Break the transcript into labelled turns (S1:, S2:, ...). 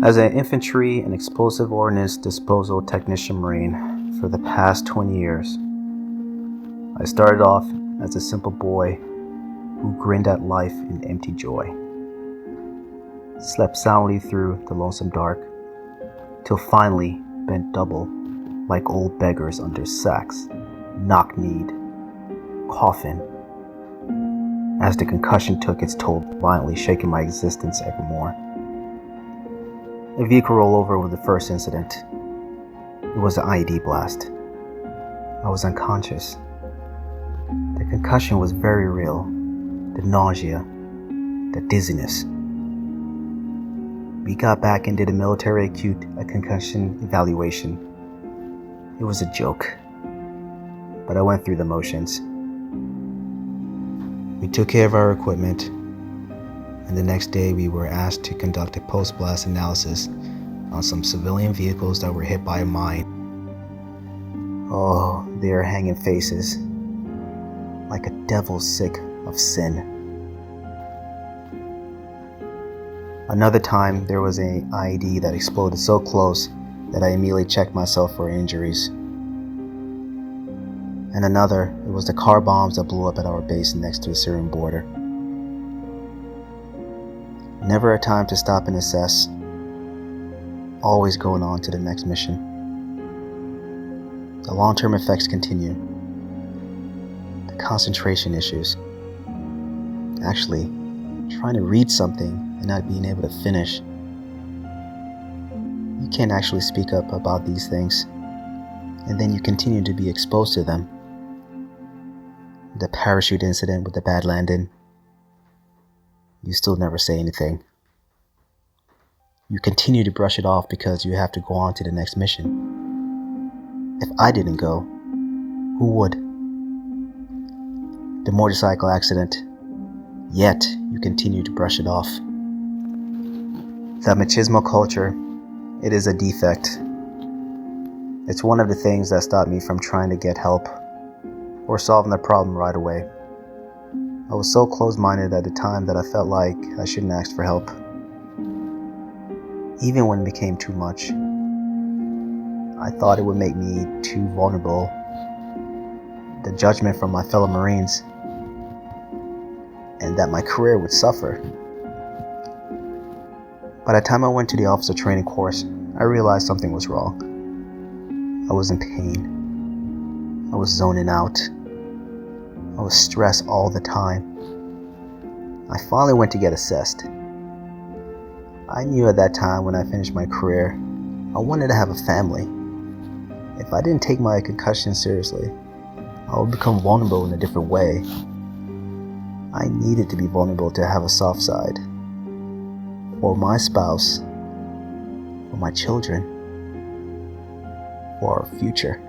S1: As an infantry and explosive ordnance disposal technician Marine for the past 20 years, I started off as a simple boy who grinned at life in empty joy. Slept soundly through the lonesome dark, till finally bent double like old beggars under sacks, knock-kneed, coughing, as the concussion took its toll, violently shaking my existence evermore. A vehicle rollover was the first incident. It was an IED blast. I was unconscious. The concussion was very real. The nausea, the dizziness. We got back and did a military acute concussion evaluation. It was a joke, but I went through the motions. We took care of our equipment, and the next day we were asked to conduct a post-blast analysis on some civilian vehicles that were hit by a mine. Oh, they are hanging faces, like a devil sick of sin. Another time, there was an IED that exploded so close that I immediately checked myself for injuries. And another, it was the car bombs that blew up at our base next to the Syrian border. Never a time to stop and assess. Always going on to the next mission. The long-term effects continue. The concentration issues. Actually, trying to read something and not being able to finish. You can't actually speak up about these things, and then you continue to be exposed to them. The parachute incident with the bad landing. You still never say anything. You continue to brush it off because you have to go on to the next mission. If I didn't go, who would? The motorcycle accident. Yet, you continue to brush it off. The machismo culture, it is a defect. It's one of the things that stopped me from trying to get help or solving the problem right away. I was so close-minded at the time that I felt like I shouldn't ask for help. Even when it became too much, I thought it would make me too vulnerable. The judgment from my fellow Marines, and that my career would suffer. By the time I went to the officer training course, I realized something was wrong. I was in pain. I was zoning out. I was stressed all the time. I finally went to get assessed. I knew at that time when I finished my career, I wanted to have a family. If I didn't take my concussion seriously, I would become vulnerable in a different way. I needed to be vulnerable to have a soft side. For my spouse, for my children, for our future.